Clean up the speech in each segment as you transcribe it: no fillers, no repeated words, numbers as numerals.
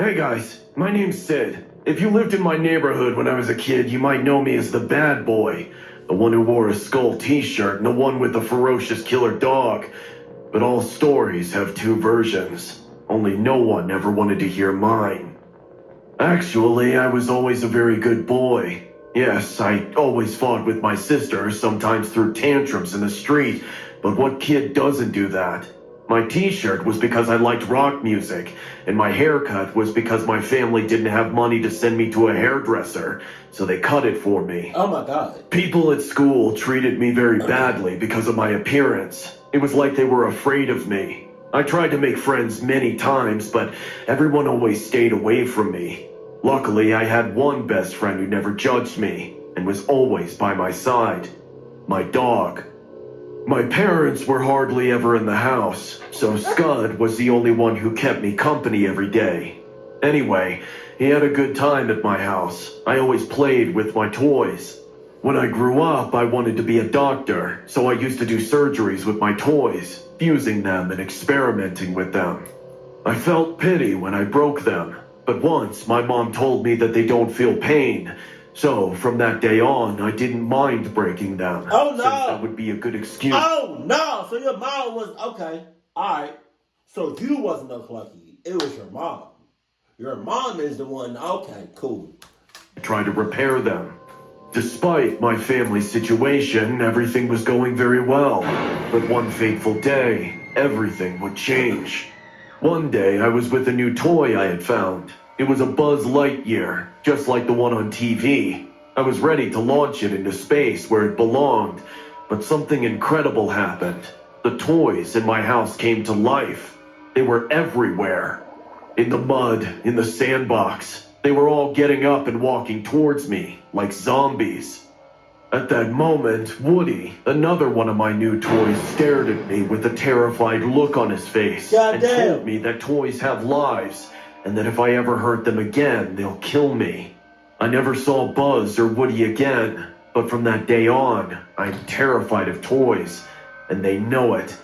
Hey guys, my name's Sid. If you lived in my neighborhood when I was a kid, you might know me as the bad boy. The one who wore a skull t-shirt and the one with the ferocious killer dog. But all stories have two versions. Only no one ever wanted to hear mine. Actually, I was always a very good boy. Yes, I always fought with my sister, sometimes threw tantrums in the street, but what kid doesn't do that? My t-shirt was because I liked rock music, and my haircut was because my family didn't have money to send me to a hairdresser, so they cut it for me. Oh my God. People at school treated me very badly because of my appearance. It was like they were afraid of me. I tried to make friends many times, but everyone always stayed away from me. Luckily, I had one best friend who never judged me, and was always by my side. My dog. My parents were hardly ever in the house, so Scud was the only one who kept me company every day. Anyway, he had a good time at my house. I always played with my toys. When I grew up, I wanted to be a doctor, so I used to do surgeries with my toys, fusing them and experimenting with them. I felt pity when I broke them, but once my mom told me that they don't feel pain, so from that day on, I didn't mind breaking them. Oh no! Since that would be a good excuse. Oh no! So your mom was okay. All right. So you wasn't a clucky. It was your mom. Your mom is the one. Okay, cool. Try to repair them. Despite my family's situation, everything was going very well. But one fateful day, everything would change. One day, I was with a new toy I had found. It was a Buzz Lightyear, just like the one on TV. I was ready to launch it into space where it belonged, but something incredible happened. The toys in my house came to life. They were everywhere. In the mud, in the sandbox. They were all getting up and walking towards me, like zombies. At that moment, Woody, another one of my new toys, stared at me with a terrified look on his face and told me that toys have lives, and that if I ever hurt them again, they'll kill me. I never saw Buzz or Woody again, but from that day on, I'm terrified of toys, and they know it.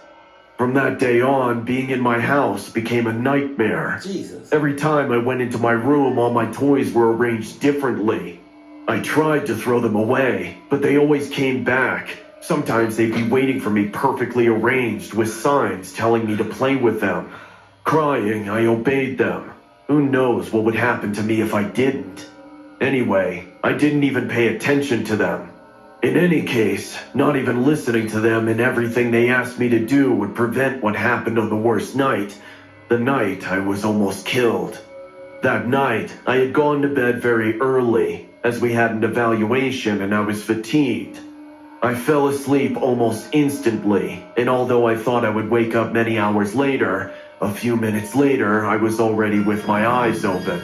From that day on, being in my house became a nightmare. Jesus. Every time I went into my room, all my toys were arranged differently. I tried to throw them away, but they always came back. Sometimes they'd be waiting for me perfectly arranged with signs telling me to play with them. Crying, I obeyed them. Who knows what would happen to me if I didn't? Anyway, I didn't even pay attention to them. In any case, not even listening to them and everything they asked me to do would prevent what happened on the worst night. The night I was almost killed. That night, I had gone to bed very early, as we had an evaluation and I was fatigued. I fell asleep almost instantly, and although I thought I would wake up many hours later, a few minutes later I was already with my eyes open.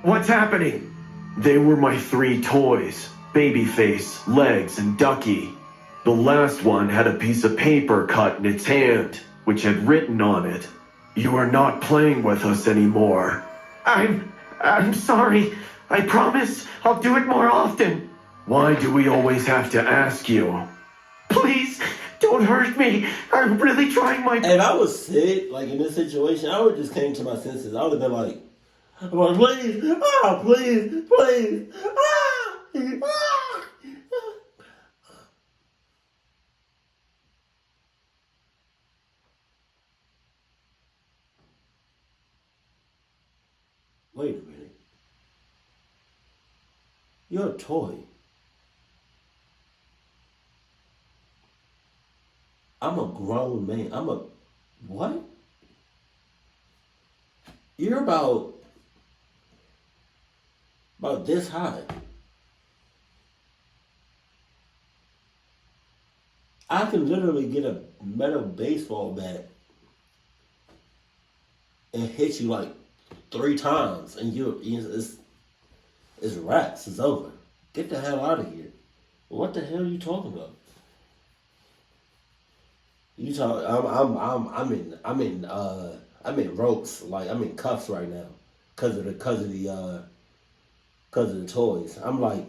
What's happening? They were my three toys, Babyface, Legs, and Ducky. The last one had a piece of paper cut in its hand, which had written on it, "You are not playing with us anymore." I'm sorry. I promise I'll do it more often. Why do we always have to ask you? Please, don't hurt me. I'm really trying my best. If I was sick, like in this situation, I would just came to my senses. I would have been like, please, please. Wait a minute. You're a toy. I'm a grown man. What? You're about this high. I can literally get a metal baseball bat and hit you like 3 times, and it's wraps. It's over. Get the hell out of here. What the hell are you talking about? You talk. I'm in ropes. Like I'm in cuffs right now, cause of the toys. I'm like,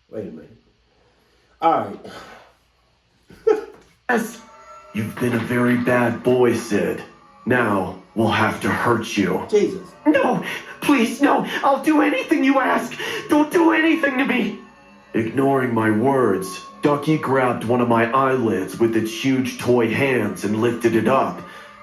wait a minute. Alright. Yes. You've been a very bad boy, Sid. Now, we'll have to hurt you. Jesus. No, please, no. I'll do anything you ask. Don't do anything to me. Ignoring my words, Ducky grabbed one of my eyelids with its huge toy hands and lifted it up,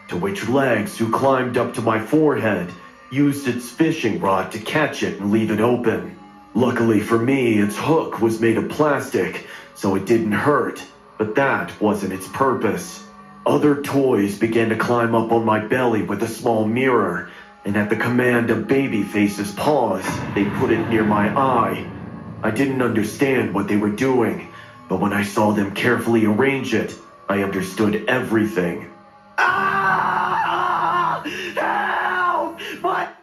to which Legs, who climbed up to my forehead, used its fishing rod to catch it and leave it open. Luckily for me, its hook was made of plastic, so it didn't hurt, but that wasn't its purpose. Other toys began to climb up on my belly with a small mirror, and at the command of Babyface's paws, they put it near my eye. I didn't understand what they were doing, but when I saw them carefully arrange it, I understood everything. Ah! Help! What?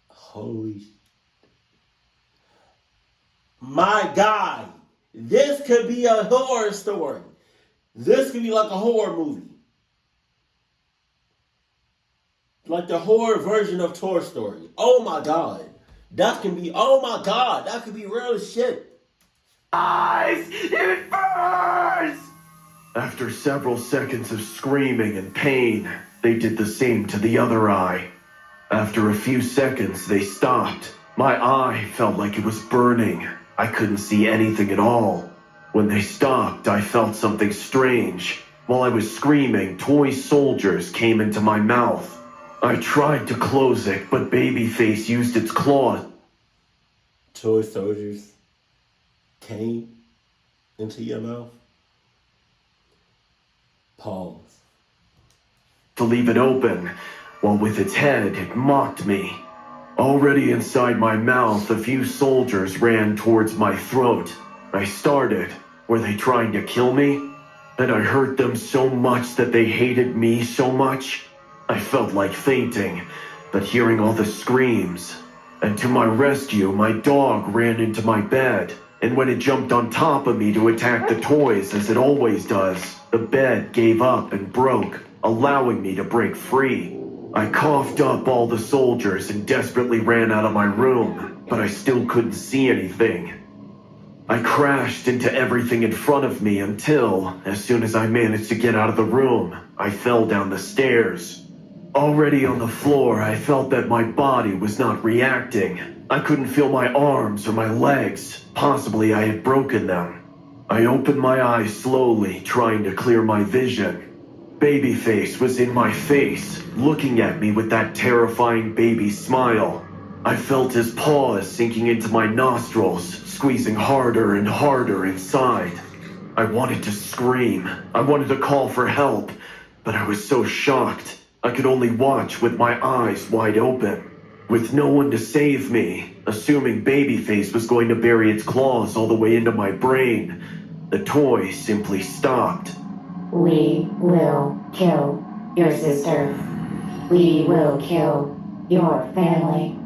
Holy. My God. This could be a horror story. This could be like a horror movie. Like the horror version of Toy Story. Oh my God. That can be, oh my God. That could be real as shit. Eyes! It burns! After several seconds of screaming and pain, they did the same to the other eye. After a few seconds, they stopped. My eye felt like it was burning. I couldn't see anything at all. When they stopped, I felt something strange. While I was screaming, toy soldiers came into my mouth. I tried to close it, but Babyface used its claws. Toy soldiers came into your mouth? Pause. To leave it open, while with its head it mocked me. Already inside my mouth, a few soldiers ran towards my throat. I started. Were they trying to kill me? Had I hurt them so much that they hated me so much? I felt like fainting, but hearing all the screams. And to my rescue, my dog ran into my bed. And when it jumped on top of me to attack the toys, as it always does, the bed gave up and broke, allowing me to break free. I coughed up all the soldiers and desperately ran out of my room, but I still couldn't see anything. I crashed into everything in front of me until, as soon as I managed to get out of the room, I fell down the stairs. Already on the floor, I felt that my body was not reacting. I couldn't feel my arms or my legs. Possibly I had broken them. I opened my eyes slowly, trying to clear my vision. Babyface was in my face, looking at me with that terrifying baby smile. I felt his paws sinking into my nostrils, squeezing harder and harder inside. I wanted to scream. I wanted to call for help, but I was so shocked. I could only watch with my eyes wide open. With no one to save me, assuming Babyface was going to bury its claws all the way into my brain, the toy simply stopped. We will kill your sister. We will kill your family.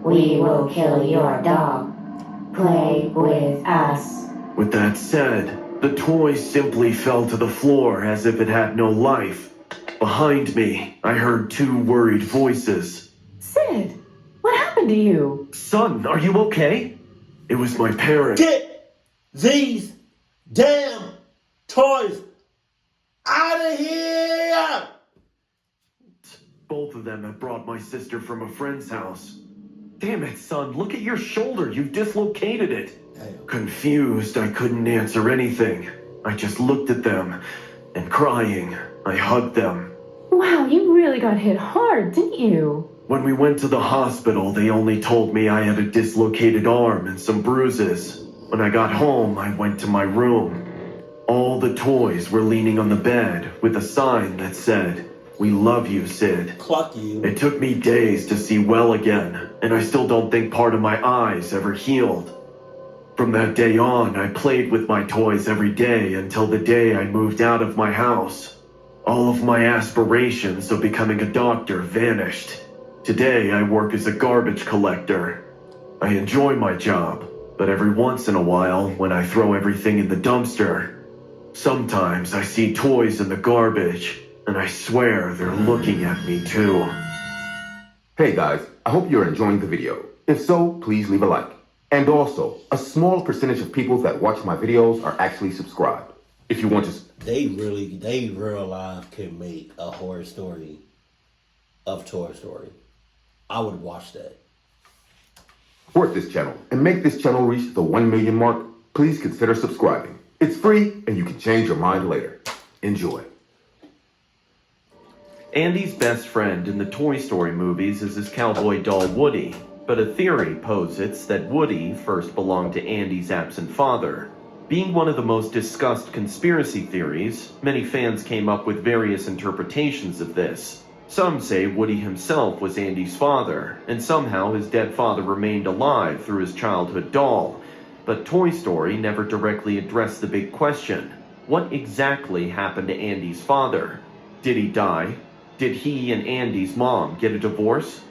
We will kill your dog. Play with us. With that said, the toy simply fell to the floor as if it had no life. Behind me, I heard two worried voices. Sid, what happened to you? Son, are you okay? It was my parents. Get these damn toys out of here! Both of them had brought my sister from a friend's house. Damn it, son, look at your shoulder. You've dislocated it. Damn. Confused, I couldn't answer anything. I just looked at them, and crying, I hugged them. Wow, you really got hit hard, didn't you? When we went to the hospital, they only told me I had a dislocated arm and some bruises. When I got home, I went to my room. All the toys were leaning on the bed with a sign that said, "We love you, Sid." Clock you. It took me days to see well again, and I still don't think part of my eyes ever healed. From that day on, I played with my toys every day until the day I moved out of my house. All of my aspirations of becoming a doctor vanished. Today, I work as a garbage collector. I enjoy my job, but every once in a while, when I throw everything in the dumpster, sometimes I see toys in the garbage, and I swear they're looking at me too. Hey guys, I hope you're enjoying the video. If so, please leave a like. And also, a small percentage of people that watch my videos are actually subscribed. If you want to... They real life could make a horror story of Toy Story. I would watch that. support this channel and make this channel reach the 1 million mark, please consider subscribing. It's free and you can change your mind later. Enjoy. Andy's best friend in the Toy Story movies is his cowboy doll Woody, but a theory posits that Woody first belonged to Andy's absent father. Being one of the most discussed conspiracy theories, many fans came up with various interpretations of this. Some say Woody himself was Andy's father, and somehow his dead father remained alive through his childhood doll. But Toy Story never directly addressed the big question: what exactly happened to Andy's father? Did he die? Did he and Andy's mom get a divorce?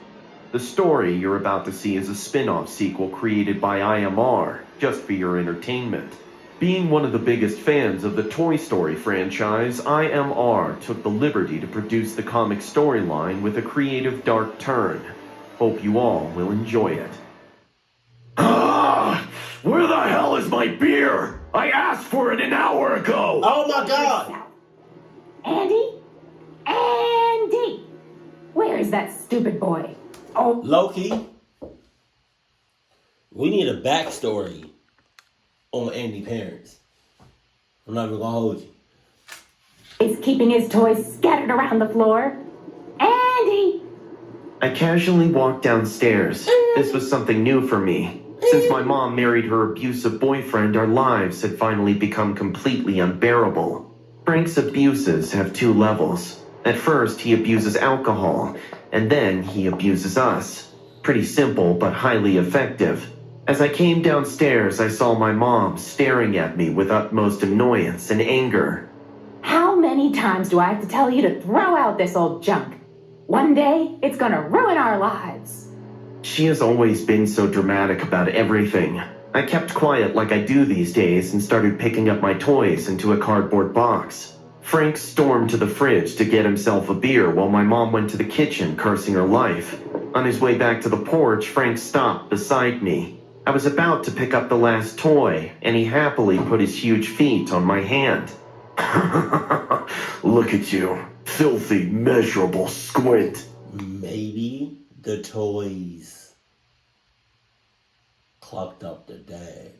The story you're about to see is a spin-off sequel created by IMR, just for your entertainment. Being one of the biggest fans of the Toy Story franchise, IMR took the liberty to produce the comic storyline with a creative dark turn. Hope you all will enjoy it. Ah! Where the hell is my beer? I asked for it an hour ago! Oh my God! Andy? Andy! Where is that stupid boy? Oh, Loki, we need a backstory on Andy's parents. I'm not even gonna hold you. he's keeping his toys scattered around the floor. Andy! I casually walked downstairs. This was something new for me. Since my mom married her abusive boyfriend, our lives had finally become completely unbearable. Frank's abuses have two levels. At first, he abuses alcohol, and then he abuses us. Pretty simple, but highly effective. As I came downstairs, I saw my mom staring at me with utmost annoyance and anger. How many times do I have to tell you to throw out this old junk? One day, it's gonna ruin our lives. She has always been so dramatic about everything. I kept quiet like I do these days and started picking up my toys into a cardboard box. Frank stormed to the fridge to get himself a beer while my mom went to the kitchen cursing her life. On his way back to the porch, Frank stopped beside me. I was about to pick up the last toy, and he happily put his huge feet on my hand. Look at you, filthy, miserable squint. Maybe the toys clocked up the dad.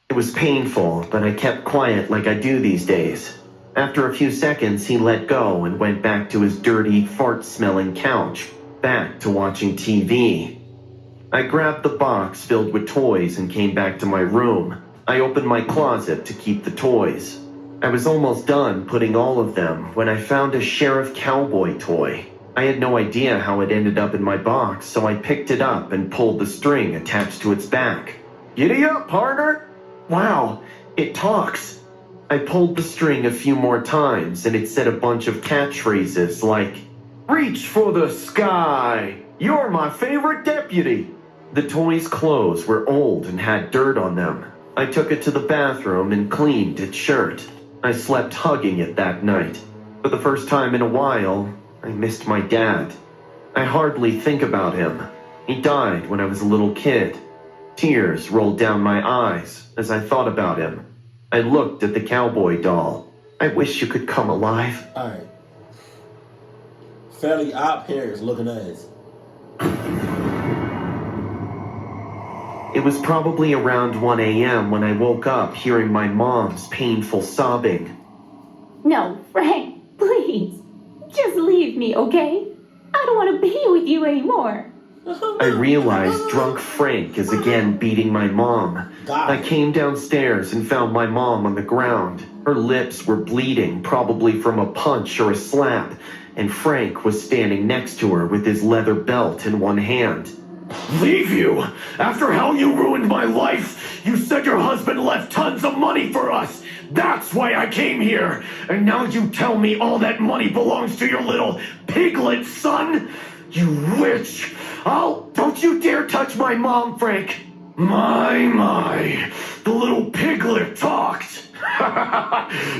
It was painful, but I kept quiet like I do these days. After a few seconds, he let go and went back to his dirty, fart-smelling couch, back to watching TV. I grabbed the box filled with toys and came back to my room. I opened my closet to keep the toys. I was almost done putting all of them when I found a Sheriff Cowboy toy. I had no idea how it ended up in my box, so I picked it up and pulled the string attached to its back. Giddy up, partner! Wow, it talks. I pulled the string a few more times and it said a bunch of catchphrases like, "Reach for the sky! You're my favorite deputy!" The toy's clothes were old and had dirt on them. I took it to the bathroom and cleaned its shirt. I slept hugging it that night. For the first time in a while, I missed my dad. I hardly think about him. He died when I was a little kid. Tears rolled down my eyes as I thought about him. I looked at the cowboy doll. I wish you could come alive. Alright. Fairly Odd Parents looking ass. It was probably around 1 a.m. when I woke up hearing my mom's painful sobbing. No, Frank, please. Just leave me, okay? I don't want to be with you anymore. I realized drunk Frank is again beating my mom. I came downstairs and found my mom on the ground. Her lips were bleeding, probably from a punch or a slap, and Frank was standing next to her with his leather belt in one hand. Leave you? After how you ruined my life? You said your husband left tons of money for us. That's why I came here. And now you tell me all that money belongs to your little piglet son? You witch! Don't you dare touch my mom, Frank! My, the little piglet talked!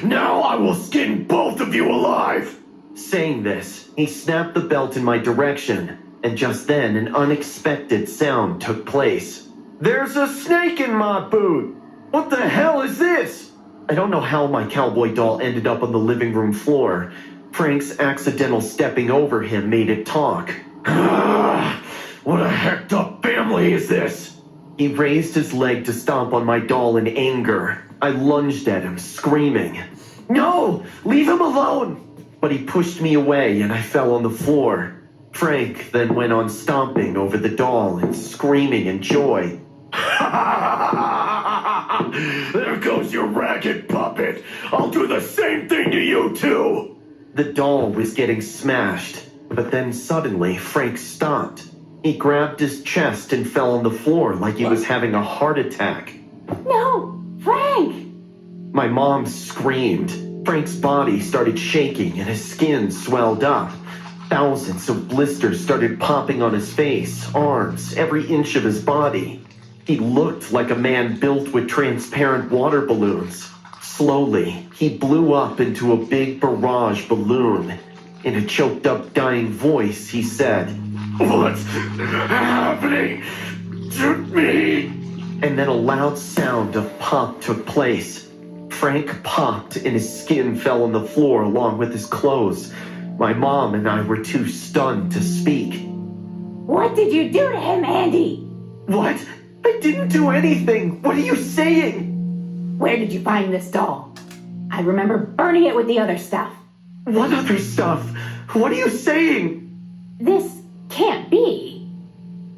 Now I will skin both of you alive! Saying this, he snapped the belt in my direction, and just then an unexpected sound took place. There's a snake in my boot! What the hell is this? I don't know how my cowboy doll ended up on the living room floor. Frank's accidental stepping over him made it talk. What a hecked up family is this? He raised his leg to stomp on my doll in anger. I lunged at him, screaming, No! Leave him alone! But he pushed me away and I fell on the floor. Frank then went on stomping over the doll and screaming in joy. There goes your ragged puppet! I'll do the same thing to you too! The doll was getting smashed, but then suddenly Frank stopped. He grabbed his chest and fell on the floor like he was having a heart attack. No, Frank! My mom screamed. Frank's body started shaking and his skin swelled up. Thousands of blisters started popping on his face, arms, every inch of his body. He looked like a man built with transparent water balloons. Slowly, he blew up into a big barrage balloon. In a choked up, dying voice, he said, What's happening to me? And then a loud sound of pop took place. Frank popped and his skin fell on the floor along with his clothes. My mom and I were too stunned to speak. What did you do to him, Andy? What? I didn't do anything. What are you saying? Where did you find this doll? I remember burning it with the other stuff. What other stuff? What are you saying? This can't be.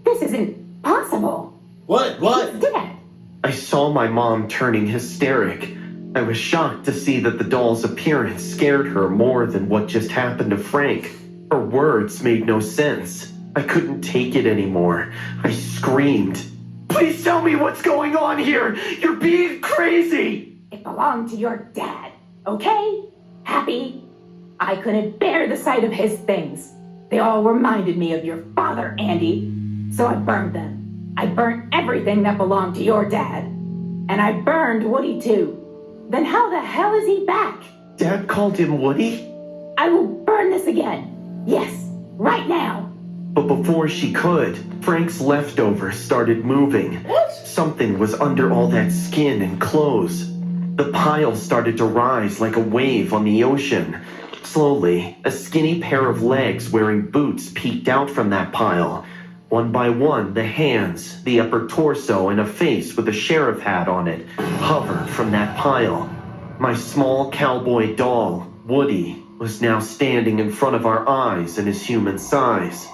This isn't possible. What? He's dead. I saw my mom turning hysteric. I was shocked to see that the doll's appearance scared her more than what just happened to Frank. Her words made no sense. I couldn't take it anymore. I screamed. Please tell me what's going on here! You're being crazy! It belonged to your dad, okay? Happy? I couldn't bear the sight of his things. They all reminded me of your father, Andy. So I burned them. I burnt everything that belonged to your dad. And I burned Woody too. Then how the hell is he back? Dad called him Woody? I will burn this again. Yes, right now. But before she could, Frank's leftovers started moving. Something was under all that skin and clothes. The pile started to rise like a wave on the ocean. Slowly, a skinny pair of legs wearing boots peeked out from that pile. One by one, the hands, the upper torso, and a face with a sheriff hat on it hovered from that pile. My small cowboy doll, Woody, was now standing in front of our eyes in his human size.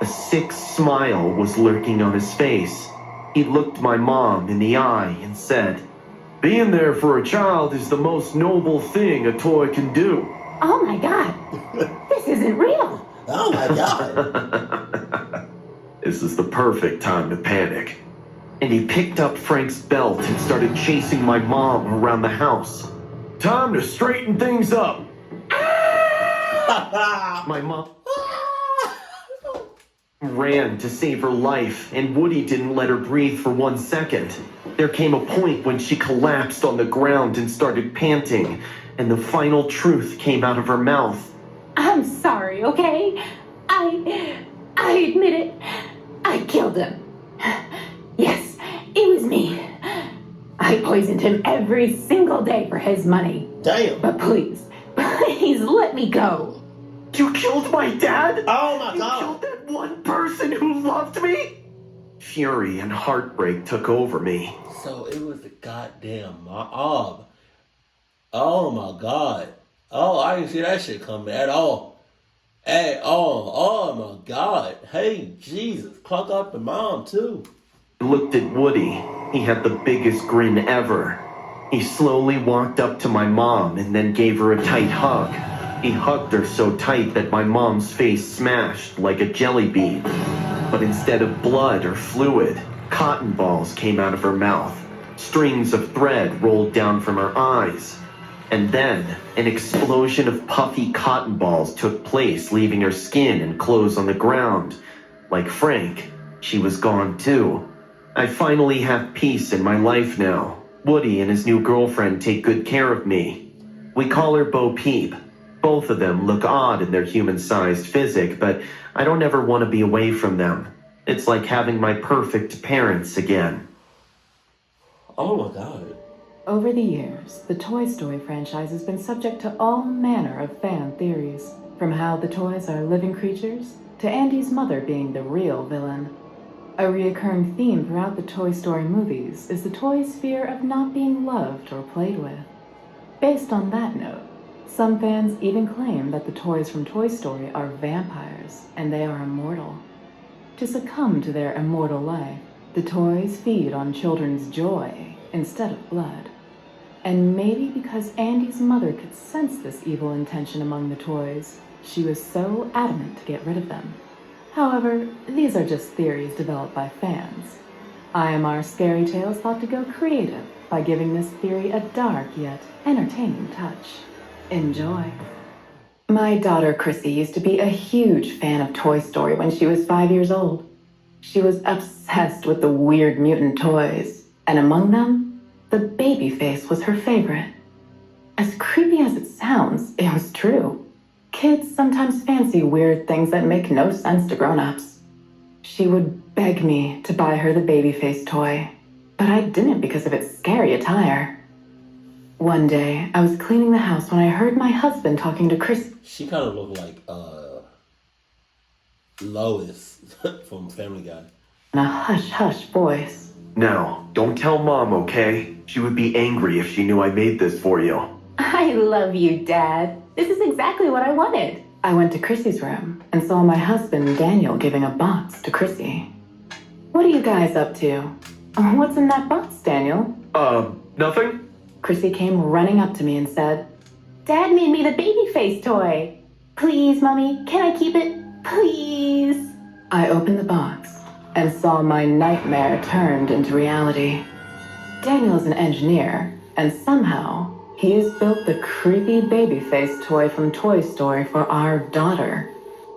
A sick smile was lurking on his face. He looked my mom in the eye and said, Being there for a child is the most noble thing a toy can do. Oh my God, this isn't real. Oh my God. This is the perfect time to panic. And he picked up Frank's belt and started chasing my mom around the house. Time to straighten things up. My mom ran to save her life, and Woody didn't let her breathe for 1 second. There came a point when she collapsed on the ground and started panting, and the final truth came out of her mouth. I'm sorry, okay? I admit it. I killed him. Yes, it was me. I poisoned him every single day for his money. Damn. But please let me go. You killed my dad? Oh my You God. killed that one person who loved me? Fury and heartbreak took over me. So it was a goddamn mob. Oh my God. Oh, I didn't see that shit coming at all. At all. Oh my God. Hey, Jesus. Clock up the mom too. I looked at Woody. He had the biggest grin ever. He slowly walked up to my mom and then gave her a tight hug. He hugged her so tight that my mom's face smashed like a jelly bean. But instead of blood or fluid, cotton balls came out of her mouth. Strings of thread rolled down from her eyes. And then, an explosion of puffy cotton balls took place, leaving her skin and clothes on the ground. Like Frank, she was gone too. I finally have peace in my life now. Woody and his new girlfriend take good care of me. We call her Bo Peep. Both of them look odd in their human-sized physique, but I don't ever want to be away from them. It's like having my perfect parents again. Oh my god. Over the years, the Toy Story franchise has been subject to all manner of fan theories, from how the toys are living creatures to Andy's mother being the real villain. A reoccurring theme throughout the Toy Story movies is the toys' fear of not being loved or played with. Based on that note, some fans even claim that the toys from Toy Story are vampires and they are immortal. To succumb to their immortal life, the toys feed on children's joy instead of blood. And maybe because Andy's mother could sense this evil intention among the toys, she was so adamant to get rid of them. However, these are just theories developed by fans. IMR Scary Tales thought to go creative by giving this theory a dark yet entertaining touch. Enjoy. My daughter Chrissy used to be a huge fan of Toy Story when she was 5 years old. She was obsessed with the weird mutant toys, and among them, the baby face was her favorite. As creepy as it sounds, it was true. Kids sometimes fancy weird things that make no sense to grown-ups. She would beg me to buy her the baby face toy, but I didn't because of its scary attire. One day, I was cleaning the house when I heard my husband talking to Chris. She kind of looked like Lois from Family Guy. In a hush-hush voice. Now, don't tell Mom, okay? She would be angry if she knew I made this for you. I love you, Dad. This is exactly what I wanted. I went to Chrissy's room and saw my husband Daniel giving a box to Chrissy. What are you guys up to? What's in that box, Daniel? Nothing? Chrissy came running up to me and said, Dad made me the baby face toy. Please, Mommy, can I keep it? Please. I opened the box and saw my nightmare turned into reality. Daniel is an engineer, and somehow he has built the creepy baby face toy from Toy Story for our daughter.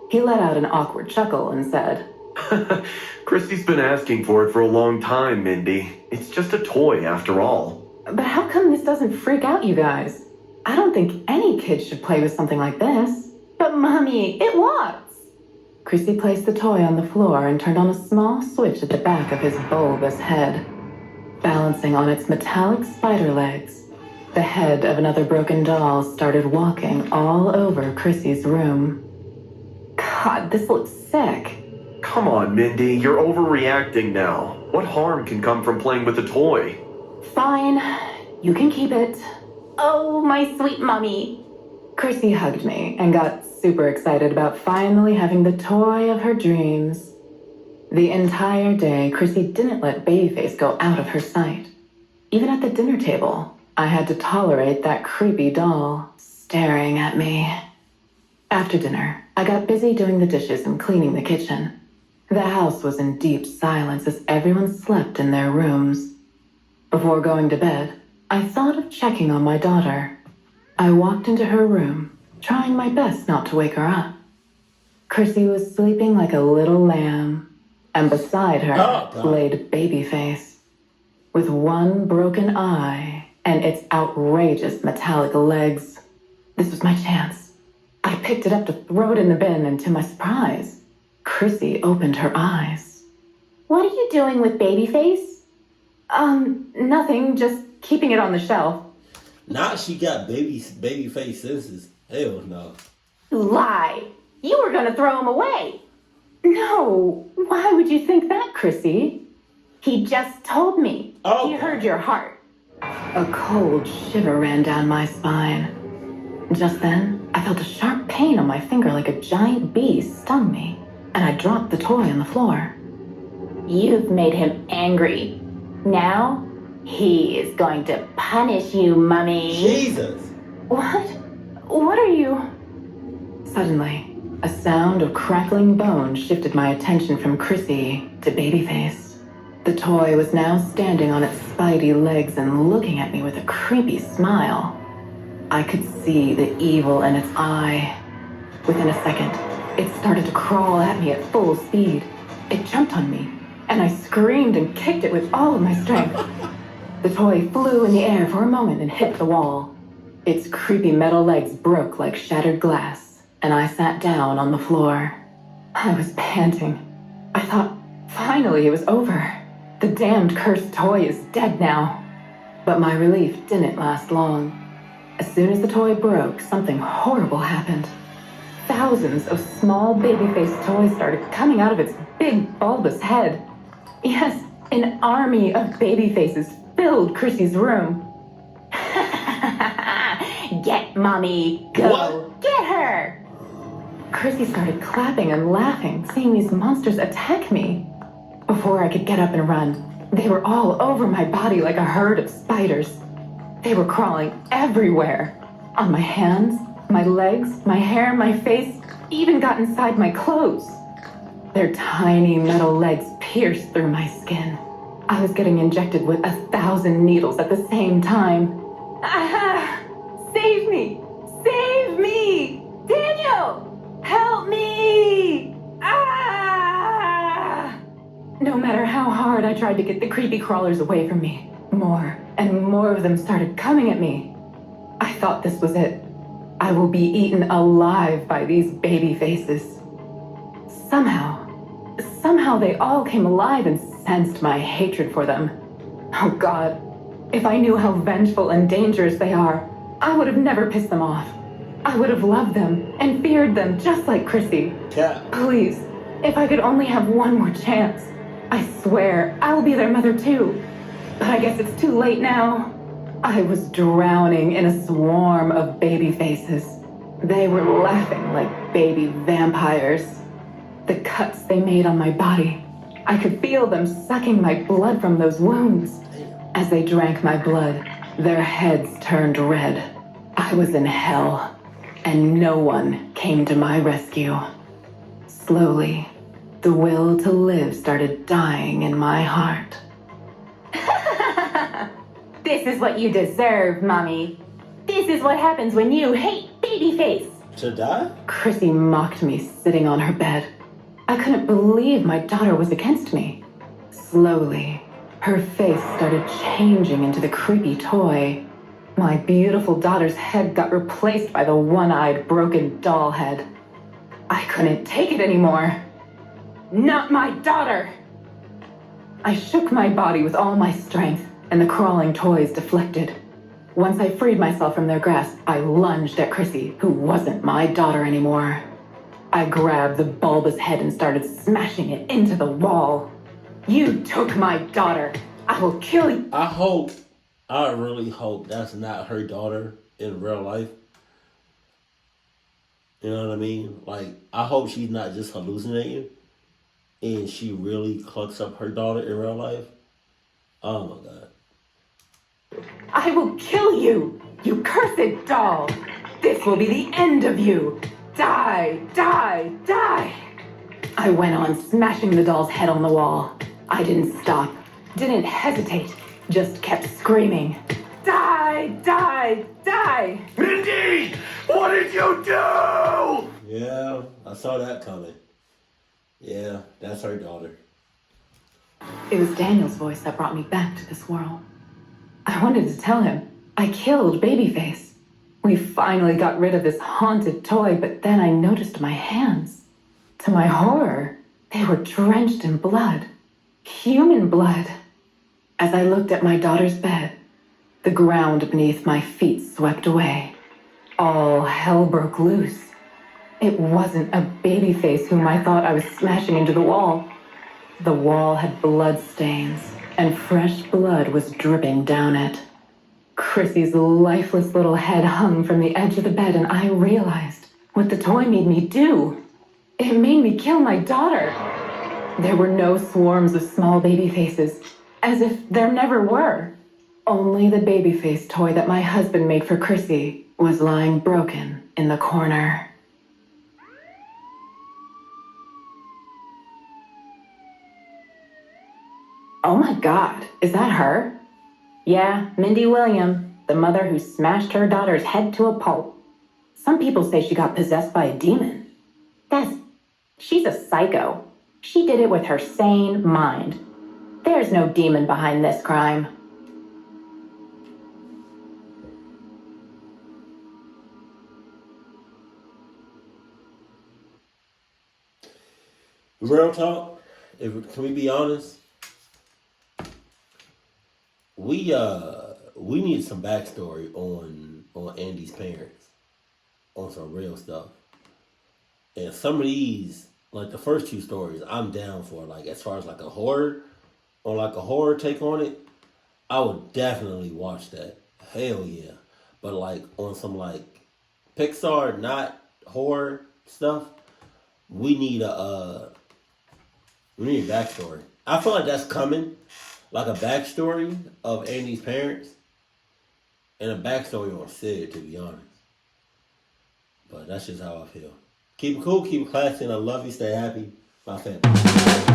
He let out an awkward chuckle and said, Christy's been asking for it for a long time, Mindy. It's just a toy after all. But how come this doesn't freak out you guys? I don't think any kid should play with something like this. But Mommy, it works. Chrissy placed the toy on the floor and turned on a small switch at the back of his bulbous head. Balancing on its metallic spider legs, the head of another broken doll started walking all over Chrissy's room. God, this looks sick. Come on, Mindy, you're overreacting now. What harm can come from playing with a toy? Fine, you can keep it. Oh, my sweet Mommy. Chrissy hugged me and got super excited about finally having the toy of her dreams. The entire day, Chrissy didn't let Babyface go out of her sight. Even at the dinner table, I had to tolerate that creepy doll staring at me. After dinner, I got busy doing the dishes and cleaning the kitchen. The house was in deep silence as everyone slept in their rooms. Before going to bed, I thought of checking on my daughter. I walked into her room, trying my best not to wake her up. Chrissy was sleeping like a little lamb, and beside her laid Babyface, with one broken eye and its outrageous metallic legs. This was my chance. I picked it up to throw it in the bin, and to my surprise, Chrissy opened her eyes. What are you doing with Babyface? Nothing, just keeping it on the shelf. Now she got baby face senses. Hell no. You lie. You were gonna throw him away. No, why would you think that, Chrissy? He just told me. Oh, he heard your heart. A cold shiver ran down my spine. Just then, I felt a sharp pain on my finger like a giant bee stung me, and I dropped the toy on the floor. You've made him angry. Now, he is going to punish you, Mommy. Jesus. What? What are you? Suddenly, a sound of crackling bones shifted my attention from Chrissy to Babyface. The toy was now standing on its spidey legs and looking at me with a creepy smile. I could see the evil in its eye. Within a second, it started to crawl at me at full speed. It jumped on me, and I screamed and kicked it with all of my strength. The toy flew in the air for a moment and hit the wall. Its creepy metal legs broke like shattered glass, and I sat down on the floor. I was panting. I thought, finally it was over. The damned cursed toy is dead now. But my relief didn't last long. As soon as the toy broke, something horrible happened. Thousands of small baby-faced toys started coming out of its big bulbous head. Yes, an army of baby faces filled Chrissy's room. Get mommy, go. What? Get her. Chrissy started clapping and laughing, seeing these monsters attack me. Before I could get up and run, they were all over my body like a herd of spiders. They were crawling everywhere. On my hands, my legs, my hair, my face, even got inside my clothes. Their tiny metal legs pierced through my skin. I was getting injected with 1,000 needles at the same time. Ah! Save me! Save me! Daniel! Help me! Ah! No matter how hard I tried to get the creepy crawlers away from me, more and more of them started coming at me. I thought this was it. I will be eaten alive by these baby faces. Somehow they all came alive and sensed my hatred for them. Oh God, if I knew how vengeful and dangerous they are, I would have never pissed them off. I would have loved them and feared them just like Chrissy. Yeah. Please, if I could only have one more chance, I swear I'll be their mother too. But I guess it's too late now. I was drowning in a swarm of baby faces. They were laughing like baby vampires. The cuts they made on my body, I could feel them sucking my blood from those wounds. As they drank my blood, their heads turned red. I was in hell, and no one came to my rescue. Slowly, the will to live started dying in my heart. This is what you deserve, mommy. This is what happens when you hate babyface. To die? Chrissy mocked me sitting on her bed. I couldn't believe my daughter was against me. Slowly, her face started changing into the creepy toy. My beautiful daughter's head got replaced by the one-eyed broken doll head. I couldn't take it anymore. Not my daughter! I shook my body with all my strength, and the crawling toys deflected. Once I freed myself from their grasp, I lunged at Chrissy, who wasn't my daughter anymore. I grabbed the bulbous head and started smashing it into the wall. You took my daughter. I will kill you. I really hope that's not her daughter in real life. You know what I mean? Like, I hope she's not just hallucinating and she really clucks up her daughter in real life. Oh my God. I will kill you, you cursed doll. This will be the end of you. Die, die, die. I went on smashing the doll's head on the wall. I didn't stop, didn't hesitate, just kept screaming. Die, die, die. Mindy! What did you do? Yeah, I saw that coming. Yeah, that's her daughter. It was Daniel's voice that brought me back to this world. I wanted to tell him I killed Babyface. We finally got rid of this haunted toy, but then I noticed my hands. To my horror, they were drenched in blood. Human blood. As I looked at my daughter's bed, the ground beneath my feet swept away. All hell broke loose. It wasn't a Babyface whom I thought I was smashing into the wall. The wall had blood stains, and fresh blood was dripping down it. Chrissy's lifeless little head hung from the edge of the bed, and I realized what the toy made me do. It made me kill my daughter. There were no swarms of small baby faces, as if there never were. Only the baby face toy that my husband made for Chrissy was lying broken in the corner. Oh my God, is that her? Yeah, Mindy William, the mother who smashed her daughter's head to a pulp. Some people say she got possessed by a demon. She's a psycho. She did it with her sane mind. There's no demon behind this crime. Real talk. Can we be honest? We need some backstory on Andy's parents, on some real stuff. And some of these, like the first two stories, I'm down for. Like as far as like a horror take on it, I would definitely watch that. Hell yeah. But like on some like Pixar, not horror stuff, we need a backstory. I feel like that's coming. Like a backstory of Andy's parents and a backstory on Sid, to be honest. But that's just how I feel. Keep it cool, keep it classy, and I love you. Stay happy. My family.